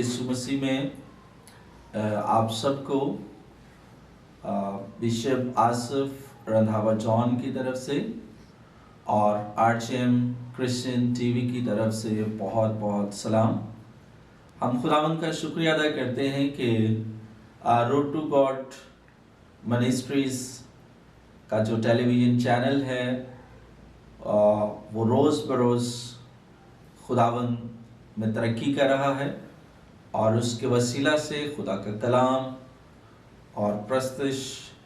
यीशु मसीह में आप सबको बिशप आसिफ रंधावा जॉन की तरफ से और RCM क्रिश्चियन टीवी की तरफ से बहुत बहुत सलाम। हम खुदावंद का शुक्रिया अदा करते हैं कि रोड टू गॉड मिनिस्ट्रीज़ का जो टेलीविज़न चैनल है वो रोज़ बरोज़ खुदावंद में तरक्की कर रहा है और उसके वसीला से खुदा का कलाम और प्रस्तुति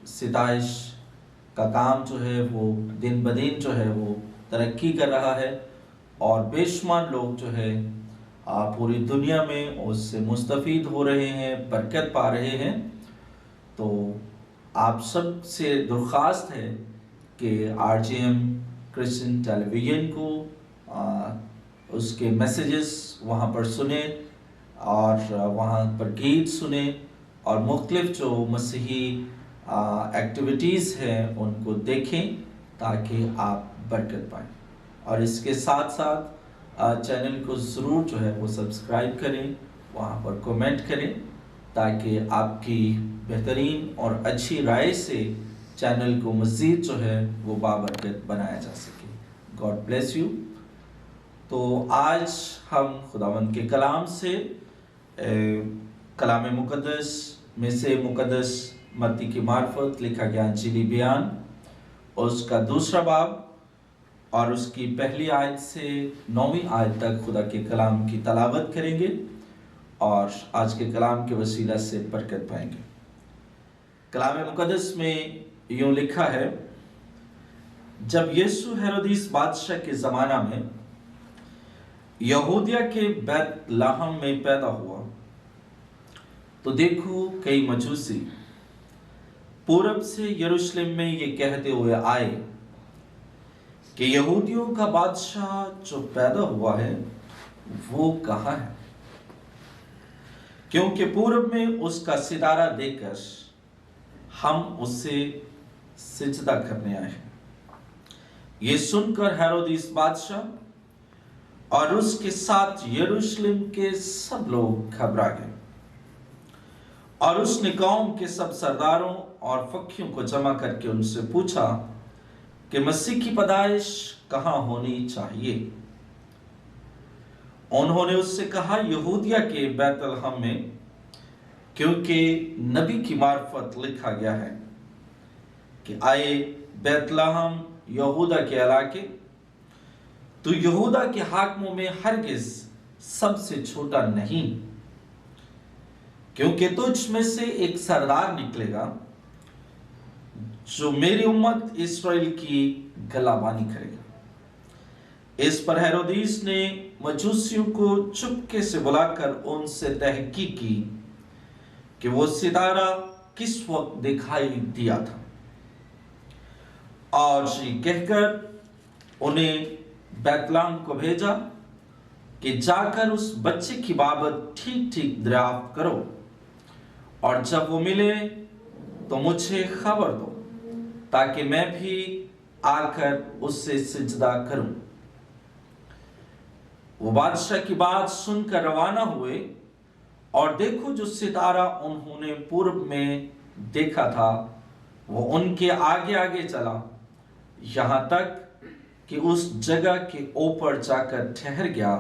सिताइश का काम जो है वो दिन ब दिन जो है वो तरक्की कर रहा है और बेशुमार लोग जो है पूरी दुनिया में उससे मुस्तफ़ीद हो रहे हैं, बरकत पा रहे हैं। तो आप सब से दरख्वास्त है कि RCM क्रिश्चियन टेलीविज़न को उसके मैसेजेस वहाँ पर सुने और वहाँ पर गीत सुने और मुख्तलिफ जो मसीही एक्टिविटीज़ हैं उनको देखें ताकि आप बरकत पाएँ। और इसके साथ साथ चैनल को ज़रूर जो है वो सब्सक्राइब करें, वहाँ पर कमेंट करें ताकि आपकी बेहतरीन और अच्छी राय से चैनल को मज़ीद जो है वो बाबरकत बनाया जा सके। God bless you. तो आज हम खुदावंद के कलाम से कलाम मुक़द्दस में से मुक़द्दस मत्ती की मार्फत लिखा गया इंजीली बयान उसका दूसरा बाब और उसकी पहली आयत से 9वीं आयत तक खुदा के कलाम की तलावत करेंगे और आज के कलाम के वसीला से बरकत पाएंगे। कलाम मुक़द्दस में यूँ लिखा है, जब यीशु हेरोदिस बादशाह के ज़माना में यहूदिया के बैतलहम में पैदा हुआ तो देखो कई मजूसी पूरब से यरूशलेम में ये कहते हुए आए कि यहूदियों का बादशाह जो पैदा हुआ है वो कहाँ है, क्योंकि पूरब में उसका सितारा देखकर हम उससे सिजदा करने आए हैं। ये सुनकर हेरोदिस बादशाह और उसके साथ यरूशलेम के सब लोग घबरा गए और उसने कौम के सब सरदारों और फकीरों को जमा करके उनसे पूछा कि मसीह की पैदाइश कहाँ होनी चाहिए। उन्होंने उससे कहा, यहूदिया के बैतलहम में, क्योंकि नबी की मार्फत लिखा गया है कि आए बैतलहम यहूदा के इलाके, तो यहूदा के हाकिमों में हरगिज सबसे छोटा नहीं, क्योंकि तुझ में से एक सरदार निकलेगा जो मेरी उम्मत इस्राएल की गलाबानी करेगा। इस पर हेरोदिस ने मजूसियों को चुपके से बुलाकर उनसे तहकीक की कि वो सितारा किस वक्त दिखाई दिया था और कहकर उन्हें बैतलहम को भेजा कि जाकर उस बच्चे की बाबत ठीक ठीक दरियाफ्त करो और जब वो मिले तो मुझे खबर दो ताकि मैं भी आकर उससे सिजदा करूं। वो बादशाह की बात सुनकर रवाना हुए और देखो जो सितारा उन्होंने पूर्व में देखा था वो उनके आगे आगे चला, यहां तक कि उस जगह के ऊपर जाकर ठहर गया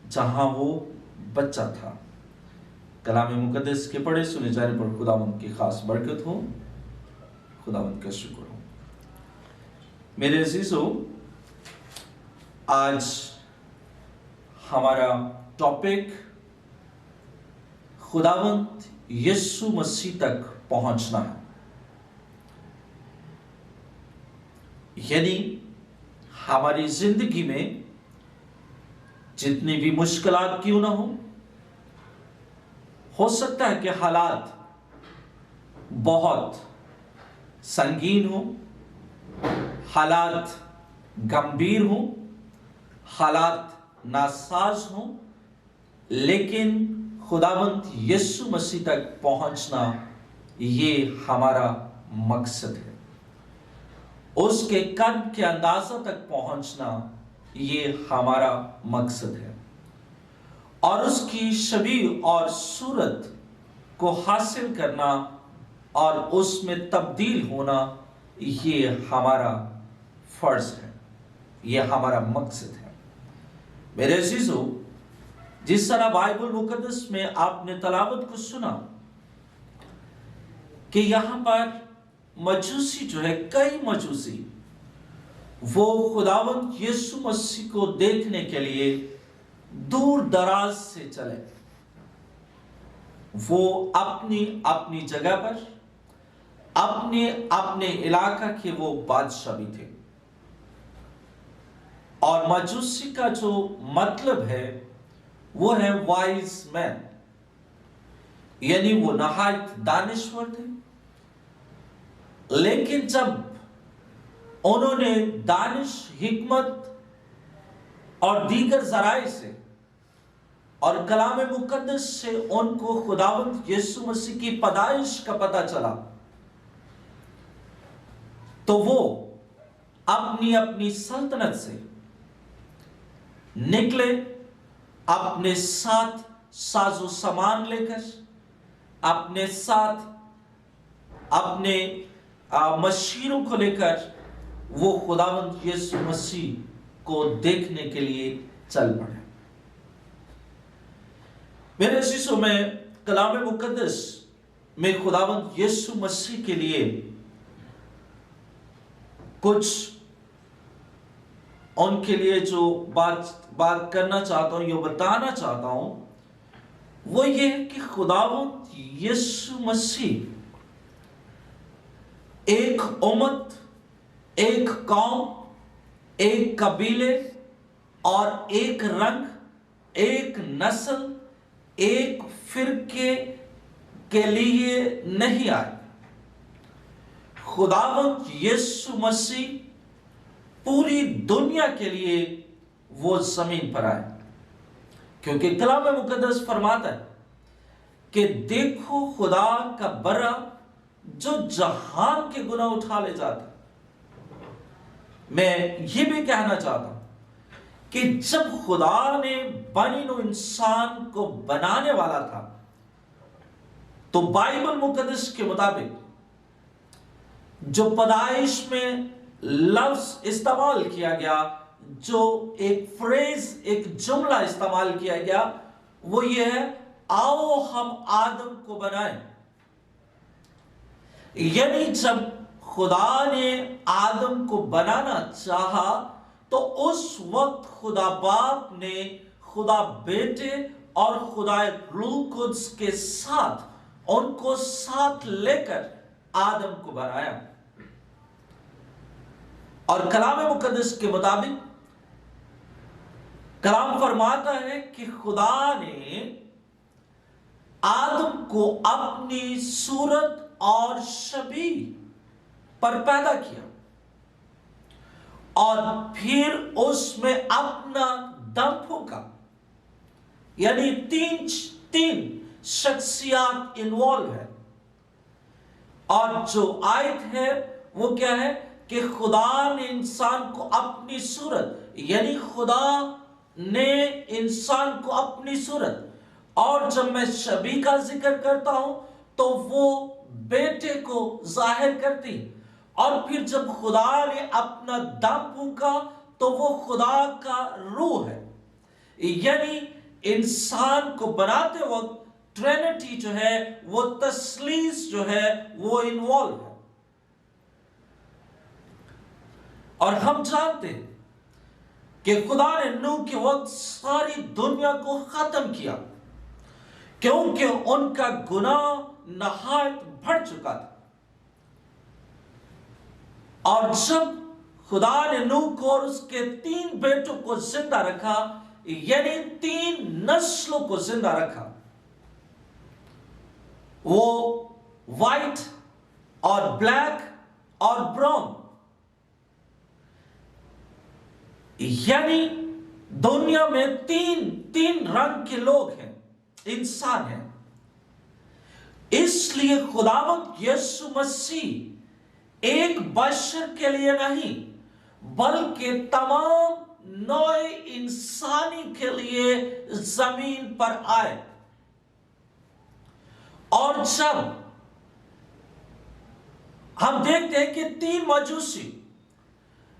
जहां वो बच्चा था। कलाम मुक़द्दस के पढ़े सुने जाने पर खुदावंद की खास बरकत हो। खुदावंद का शुक्र हो। मेरे अजीजों, आज हमारा टॉपिक खुदावंद यीशु मसीह तक पहुंचना है। यानी हमारी जिंदगी में जितनी भी मुश्किलात क्यों ना हो सकता है कि हालात बहुत संगीन हो, हालात गंभीर हो, हालात नासाज हो, लेकिन खुदावंद यीशु मसीह तक पहुंचना ये हमारा मकसद है। उसके कद के अंदाजा तक पहुंचना ये हमारा मकसद है। اور اس کی شبیہ اور صورت کو حاصل کرنا اور اس میں تبدیل ہونا، یہ ہمارا فرض ہے، یہ ہمارا مقصد ہے۔ میرے عزیزو، جس طرح بائبل مقدس میں آپ نے تلاوت کو سنا کہ یہاں پر مجوسی جو ہے، کئی مجوسی وہ خداوند یسوع مسیح کو دیکھنے کے لیے دور دراز سے چلے، وہ اپنی اپنی جگہ پر اپنے علاقہ کے وہ بادشاہ بھی تھے۔ اور مجوسی کا جو مطلب ہے وہ ہے وائز مین، یعنی وہ نہایت دانشور تھے۔ لیکن جب انہوں نے دانش، حکمت اور دیگر ذرائع سے اور کلام مقدس سے ان کو خداوند یسوع مسیح کی پیدائش کا پتہ چلا، تو وہ اپنی اپنی سلطنت سے نکلے، اپنے ساتھ ساز و سامان لے کر، اپنے ساتھ اپنے مشیروں کو لے کر وہ خداوند یسوع مسیح کو دیکھنے کے لیے چل پڑے۔ میرے عزیزوں، میں کلام مقدس میں خداوند یسوع مسیح کے لیے کچھ ان کے لیے جو بات کرنا چاہتا ہوں، یہ بتانا چاہتا ہوں، وہ یہ ہے کہ خداوند یسوع مسیح ایک امت، ایک قوم، ایک قبیلے اور ایک رنگ، ایک نسل، ایک فرقے کے لیے نہیں آئے۔ خداوند یسوع مسیح پوری دنیا کے لیے وہ زمین پر آئے، کیونکہ کلام مقدس فرماتا ہے کہ دیکھو خدا کا برا جو جہان کے گناہ اٹھا لے جاتا ہے۔ میں یہ بھی کہنا چاہتا ہوں کہ جب خدا نے بنی نوع انسان کو بنانے والا تھا، تو بائبل مقدس کے مطابق جو پیدائش میں لفظ استعمال کیا گیا، جو ایک فریز، ایک جملہ استعمال کیا گیا، وہ یہ ہے، آؤ ہم آدم کو بنائیں۔ یعنی جب خدا نے آدم کو بنانا چاہا تو اس وقت خدا باپ نے خدا بیٹے اور خدا روح القدس کے ساتھ ان کو ساتھ لے کر آدم کو بنایا۔ اور کلام مقدس کے مطابق کلام فرماتا ہے کہ خدا نے آدم کو اپنی صورت اور شبیہ پر پیدا کیا، اور پھر اس میں اپنا دم پھونکا۔ یعنی تین شخصیات انوالو ہے، اور جو آیت ہے وہ کیا ہے کہ خدا نے انسان کو اپنی صورت، یعنی خدا نے انسان کو اپنی صورت، اور جب میں شبیہ کا ذکر کرتا ہوں تو وہ بیٹے کو ظاہر کرتی، اور پھر جب خدا نے اپنا دم پھونکا تو وہ خدا کا روح ہے۔ یعنی انسان کو بناتے وقت ٹرینٹی جو ہے، وہ تثلیث جو ہے وہ انوالو ہے۔ اور ہم جانتے ہیں کہ خدا نے نوح کے وقت ساری دنیا کو ختم کیا، کیونکہ ان کا گناہ نہایت بڑھ چکا تھا۔ اور جب خدا نے نوح کو اور اس کے 3 بیٹوں کو زندہ رکھا، یعنی 3 نسلوں کو زندہ رکھا، وہ وائٹ اور بلیک اور براؤن، یعنی دنیا میں تین رنگ کے لوگ ہیں، انسان ہیں۔ اس لیے خداوند یسوع مسیح ایک بشر کے لیے نہیں بلکہ تمام नए इंसानी के लिए जमीन पर आए। और जब हम देखते हैं कि 3 मजूसी,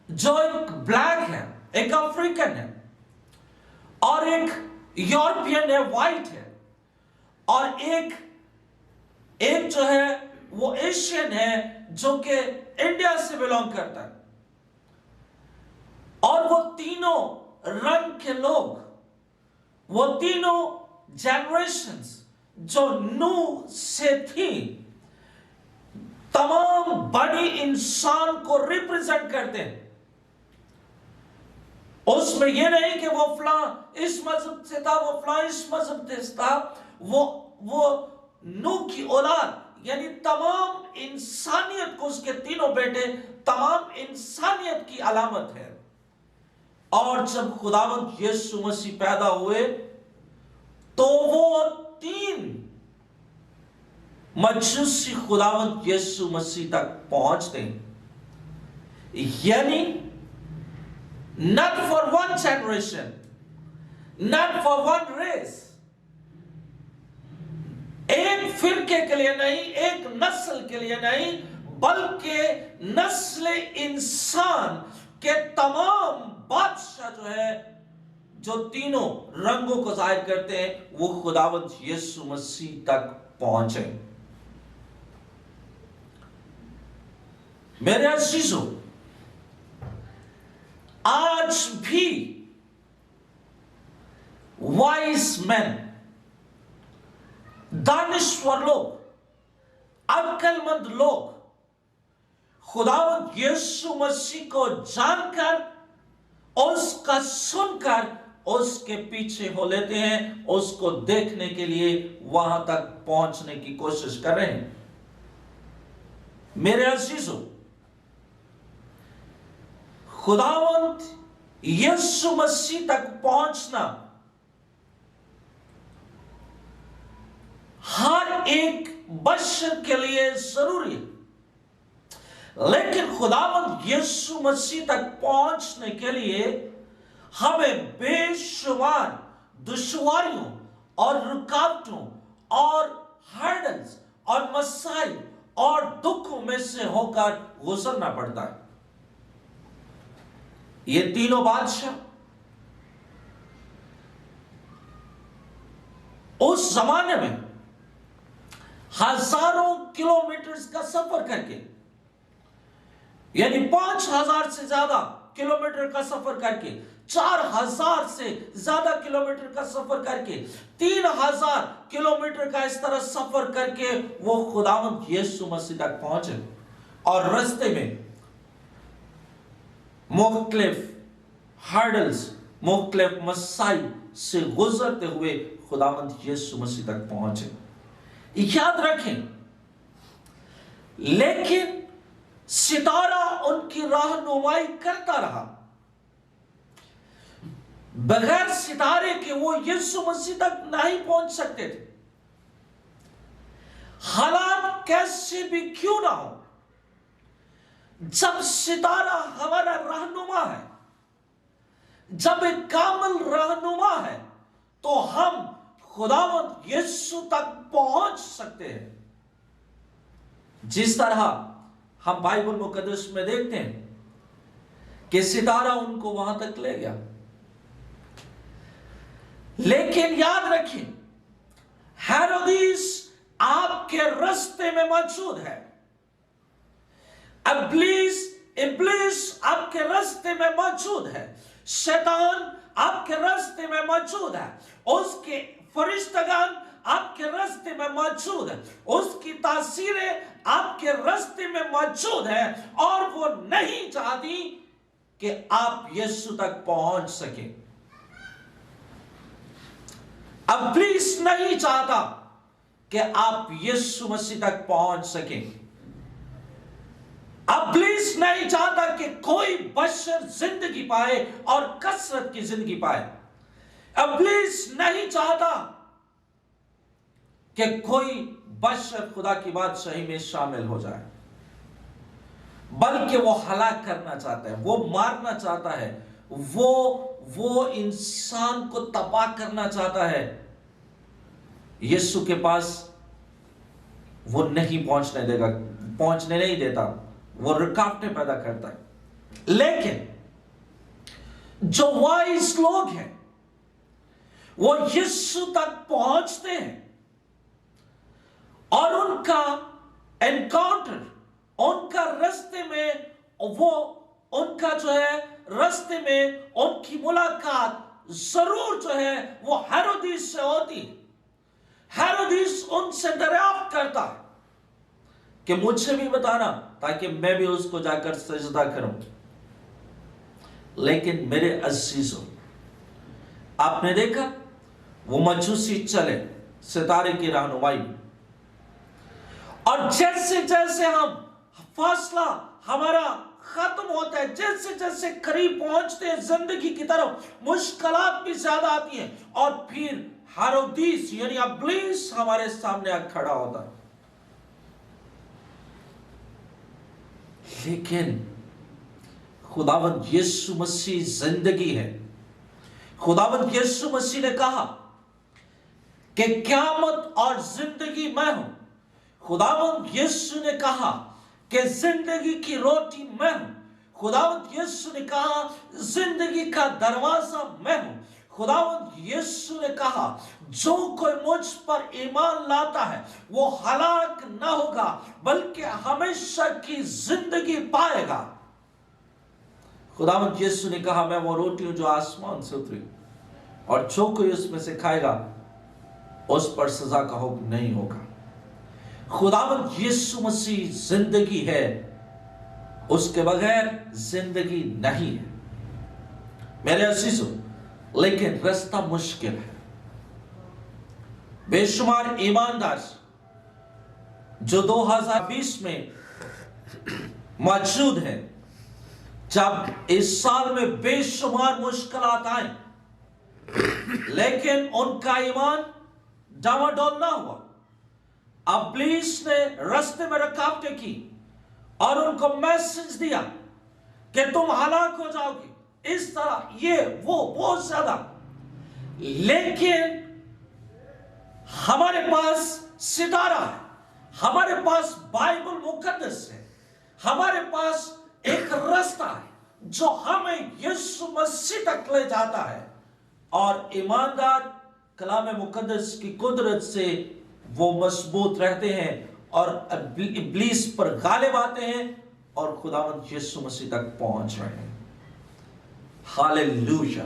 जो एक ब्लैक है, एक अफ्रीकन है और एक यूरोपियन है, व्हाइट है, और एक जो है वो एशियन है जो कि इंडिया से बिलोंग करता है, और वो तीनों रंग के लोग, वो तीनों जनरेशंस जो नूह से थी, तमाम बड़ी इंसान को रिप्रेजेंट करते हैं। उसमें यह नहीं कि वो फलां इस मजहब से था, वो फलां इस मजहब से था, वो नूह की औलाद यानी तमाम इंसानियत को, उसके तीनों बेटे तमाम इंसानियत की अलामत है। और जब खुदावंद यीशु मसीह पैदा हुए तो वो 3 मजूसी खुदावंद यीशु मसीह तक पहुंचते हैं, यानी not for one generation, not for one race, एक फिरके के लिए नहीं, एक नस्ल के लिए नहीं, बल्कि नस्ल इंसान के तमाम बादशाह जो है, जो तीनों रंगों को जाहिर करते हैं, वो खुदावंद यीशु मसीह तक पहुंचे। मेरे अजीजों, आज भी वाइज मैन, दानिश्वर लोग, अक्लमंद लोग खुदावंद यीशु मसीह को जानकर, उसका सुनकर उसके पीछे हो लेते हैं, उसको देखने के लिए वहां तक पहुंचने की कोशिश कर रहे हैं। मेरे अजीजों, खुदावंद यीशु मसीह तक पहुंचना हर एक बशर के लिए जरूरी है, लेकिन खुदावंद यीशु मसीह तक पहुंचने के लिए हमें बेशुमार दुश्वारियों और रुकावटों और हर्डल्स और मसाइल और दुखों में से होकर गुजरना पड़ता है। ये तीनों बादशाह उस जमाने में हजारों किलोमीटर का सफर करके, यानी 5000 से ज्यादा किलोमीटर का सफर करके, 4000 से ज्यादा किलोमीटर का सफर करके, 3000 किलोमीटर का इस तरह सफर करके वो खुदावंद यीशु मसीह तक पहुंचे। और रास्ते में मुख्तलिफ हर्डल्स, मुख्तलिफ मसाइल से गुजरते हुए खुदावंद यीशु मसीह तक पहुंचे। याद रखें, लेकिन सितारा उनकी रहनुमाई करता रहा। बगैर सितारे के वो यीशु मसीह तक नहीं पहुंच सकते थे। हालात कैसे भी क्यों ना हो, जब सितारा हमारा रहनुमा है, जब एक कामिल रहनुमा है, तो हम खुदावंद यीशु तक पहुंच सकते हैं। जिस तरह हम बाइबल मुकद्दस में देखते हैं कि सितारा उनको वहां तक ले गया। लेकिन याद रखिए, हेरोदिस आपके रास्ते में मौजूद है, इब्लीस आपके रास्ते में मौजूद है, शैतान आपके रास्ते में मौजूद है, उसके फरिश्तगण आपके रास्ते में मौजूद है, उसकी तासीरें आपके रास्ते में मौजूद है, और वो नहीं चाहती कि आप यीशु तक पहुंच सके। इब्लीस नहीं चाहता कि आप यीशु मसीह तक पहुंच सके। इब्लीस नहीं चाहता कि कोई बशर जिंदगी पाए और कसरत की जिंदगी पाए। इब्लीस नहीं चाहता कि कोई बशर खुदा की बादशाही में शामिल हो जाए, बल्कि वो हलाक करना चाहता है, वो मारना चाहता है, وہ انسان کو تباہ کرنا چاہتا ہے، یسوع کے پاس وہ نہیں پہنچنے نہیں دیتا، وہ رکاوٹیں پیدا کرتا ہے۔ لیکن جو وائس لوگ ہیں وہ یسوع تک پہنچتے ہیں اور ان کا انکاؤنٹر، ان کا رستے میں رستے میں ان کی ملاقات ضرور وہ ہیرودیس سے ہوتی ہے۔ ہیرودیس ان سے دریافت کرتا ہے کہ مجھے بھی بتانا تاکہ میں بھی اس کو جا کر سجدہ کروں۔ لیکن میرے عزیزوں، آپ نے دیکھا وہ مجوسی چلے ستارے کی رہنمائی میں، اور جیسے جیسے ہم فاصلہ ہمارا ختم ہوتا ہے، جیسے جیسے قریب پہنچتے ہیں زندگی کی طرف، مشکلات بھی زیادہ آتی ہیں، اور پھر ہیرودیس یعنی ابلیس ہمارے سامنے آ کھڑا ہوتا ہے۔ لیکن خداوند یسوع مسیح زندگی ہے۔ خداوند یسوع مسیح نے کہا کہ قیامت اور زندگی میں ہوں۔ خداوند یسوع نے کہا کہ زندگی کی روٹی میں ہوں۔ خداوند یسوع نے کہا زندگی کا دروازہ میں ہوں۔ خداوند یسوع نے کہا جو کوئی مجھ پر ایمان لاتا ہے وہ ہلاک نہ ہوگا بلکہ ہمیشہ کی زندگی پائے گا۔ خداوند یسوع نے کہا میں وہ روٹی ہوں جو آسمان سے اتری، اور جو کوئی اس میں سے کھائے گا اس پر سزا کا حکم نہیں ہوگا۔ خداوند یسوع مسیح زندگی ہے، اس کے بغیر زندگی نہیں ہے میرے عزیزوں۔ لیکن رستہ مشکل ہے۔ بے شمار ایماندار جو 2020 میں موجود ہیں، جب اس سال میں بے شمار مشکلات آئیں لیکن ان کا ایمان ڈاواڈول نہ ہوا۔ ابلیس نے رستے میں رکاوٹیں کی اور ان کو میسج دیا کہ تم ہلاک ہو جاؤ گے، اس طرح یہ وہ بہت زیادہ۔ لیکن ہمارے پاس ستارہ ہے، ہمارے پاس بائبل مقدس ہے، ہمارے پاس ایک رستہ ہے جو ہمیں یسوع مسیح تک لے جاتا ہے، اور ایماندار کلام مقدس کی قدرت سے وہ مضبوط رہتے ہیں اور ابلیس پر غالب آتے ہیں اور خداوند یسوع مسیح تک پہنچ رہے ہیں۔ ہاللیلویا،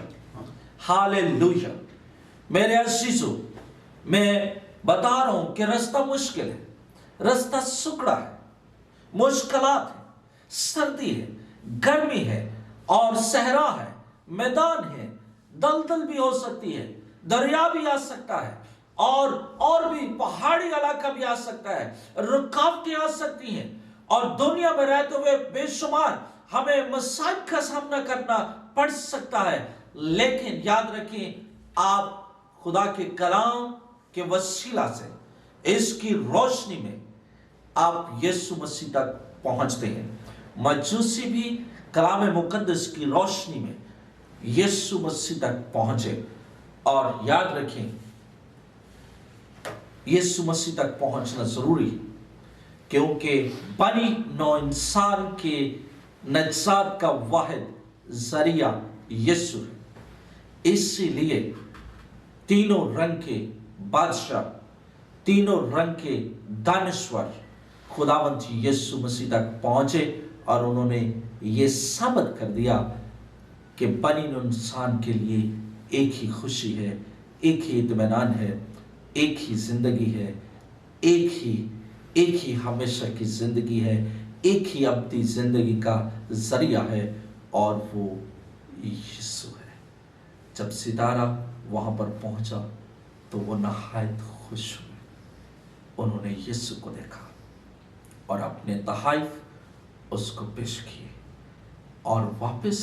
ہاللیلویا۔ میرے عزیزوں، میں بتا رہا ہوں کہ رستہ مشکل ہے، رستہ سکڑا ہے، مشکلات ہے، سردی ہے، گرمی ہے اور صحرا ہے، میدان ہے، دلدل بھی ہو سکتی ہے، دریا بھی آ سکتا ہے، اور بھی پہاڑی علاقہ بھی آ سکتا ہے، رکاوٹیں آ سکتی ہیں، اور دنیا میں رہتے ہوئے بے شمار ہمیں مصائب کا سامنا کرنا پڑ سکتا ہے۔ لیکن یاد رکھیں، آپ خدا کے کلام کے وسیلہ سے اس کی روشنی میں آپ یسوع مسیح تک پہنچتے ہیں۔ مجوسی بھی کلام مقدس کی روشنی میں یسوع مسیح تک پہنچے، اور یاد رکھیں یسوع مسیح تک پہنچنا ضروری ہے، کیونکہ بنی نوع انسان کے نجات کا واحد ذریعہ یسوع ہے۔ اسی لیے تینوں رنگ کے بادشاہ، تینوں رنگ کے دانشور خداوند یسوع مسیح تک پہنچے، اور انہوں نے یہ ثابت کر دیا کہ بنی نوع انسان کے لیے ایک ہی خوشی ہے، ایک ہی اطمینان ہے، ایک ہی زندگی ہے، ایک ہی ہمیشہ کی زندگی ہے، ایک ہی ابدی زندگی کا ذریعہ ہے، اور وہ یسوع ہے۔ جب ستارہ وہاں پر پہنچا تو وہ نہایت خوش ہوئے، انہوں نے یسوع کو دیکھا اور اپنے تحائف اس کو پیش کیے، اور واپس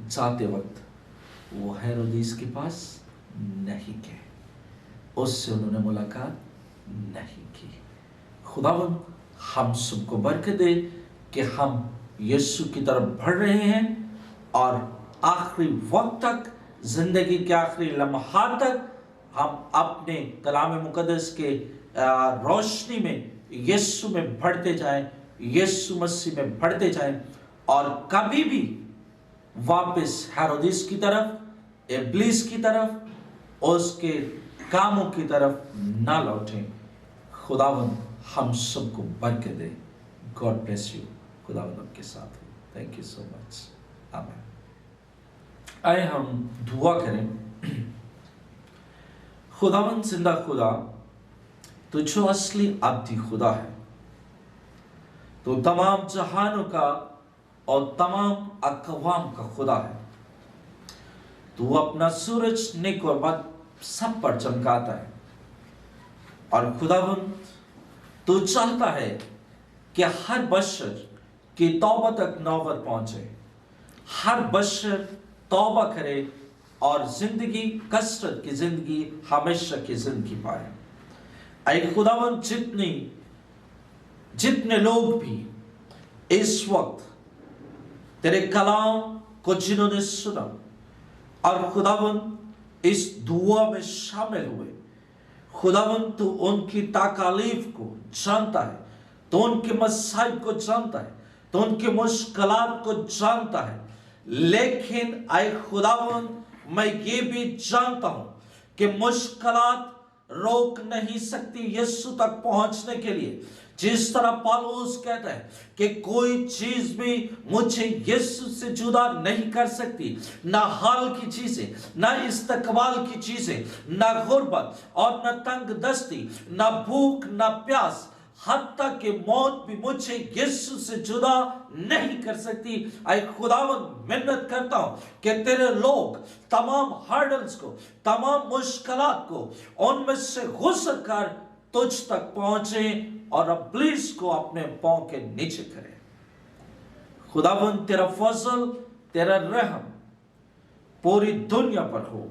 جاتے وقت وہ ہیرودیس کے پاس نہیں گئے، اس سے انہوں نے ملاقات نہیں کی۔ خداوند ہم سب کو برکت دے کہ ہم یسوع کی طرف بڑھ رہے ہیں اور आखिरी वक्त तक, जिंदगी के आखिरी लम्हा तक हम अपने कलाम मुकद्दस के रोशनी में यीशु में बढ़ते जाएं, यीशु मसीह में बढ़ते जाएं, और कभी भी वापस हेरोदिस की तरफ, इब्लीस की तरफ, उसके कामों की तरफ ना लौटें। खुदावंद हम सबको बरकत दे। God bless you. खुदावंद आपके साथ हो। Thank you so much. आमीन। आए हम दुआ करें। खुदावंद जिंदा खुदा, तो जो असली अब्दी खुदा है, तो तमाम जहानों का और तमाम अक़वाम का खुदा है। तू अपना सूरज नेक और बद सब पर चमकाता है, और खुदावंद तू चाहता है कि हर बशर की तौबा तक नौबत पहुंचे, हर बशर तौबा करे और जिंदगी, कसरत की जिंदगी, हमेशा की जिंदगी पाए। ऐ खुदावंद, जितने लोग भी इस वक्त तेरे कलाम को जिन्होंने सुना और खुदावंद इस दुआ में शामिल हुए, खुदावंद तू उनकी तकलीफ को जानता है, तो उनके मसाइब को जानता है, तो उनके मुश्किलात को जानता है। लेकिन ऐ खुदावंद, मैं ये भी जानता हूं कि मुश्किलात रोक नहीं सकती यीशु तक पहुंचने के लिए। जिस तरह पौलुस कहता है कि कोई चीज भी मुझे यीशु से जुदा नहीं कर सकती, ना हाल की चीजें, ना इस्तकबाल की चीजें, ना गुर्बत और ना तंग दस्ती, ना भूख, ना प्यास, हत्ता कि मौत भी मुझे यीशु से जुदा नहीं कर सकती। ऐ खुदावंद, मिन्नत करता हूं कि तेरे लोग तमाम हर्डल्स को, तमाम मुश्किलात को उनमें से गुजर कर तुझ तक पहुंचे और इब्लीस को अपने पांव के नीचे करे। खुदावंद, तेरा फजल, तेरा रहम पूरी दुनिया पर हो,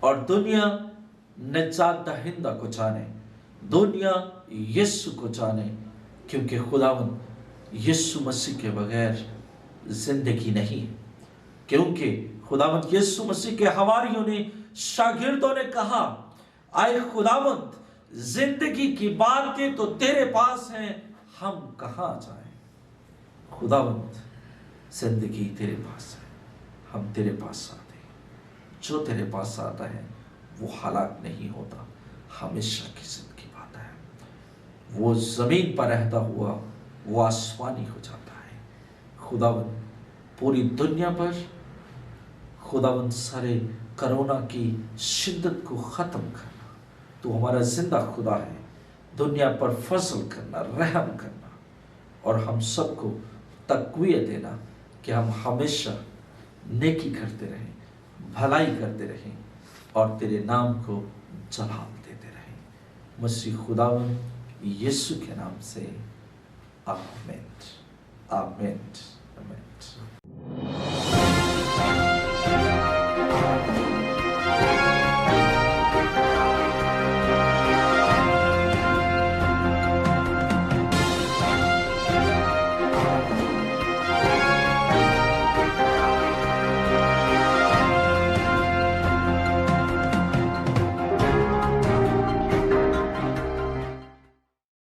और दुनिया निजात दहिंदा को जाने, दुनिया यीशु को जाने, क्योंकि खुदावंद यीशु मसीह के बगैर जिंदगी नहीं है। क्योंकि खुदावंद यीशु मसीह के हवारियों ने, शागिर्दों ने कहा, आए खुदावंद, जिंदगी की बातें तो तेरे पास हैं, हम कहां जाएं। खुदावंद, जिंदगी तेरे पास है, हम तेरे पास आते हैं। जो तेरे पास आता है वो हलाक नहीं होता, हमेशा की जिंदगी पाता है। वो जमीन पर रहता हुआ वो आसमानी हो जाता है। खुदावंद, पूरी दुनिया पर खुदावंद सारे कोरोना की शिद्दत को ख़त्म करना, तो हमारा जिंदा खुदा है। दुनिया पर फजल करना, रहम करना, और हम सबको तक़वियत देना कि हम हमेशा नेकी करते रहें, भलाई करते रहें, और तेरे नाम को जलाल देते रहें। मसीह खुदावंद यीशु के नाम से आमीन, आमीन, आमीन।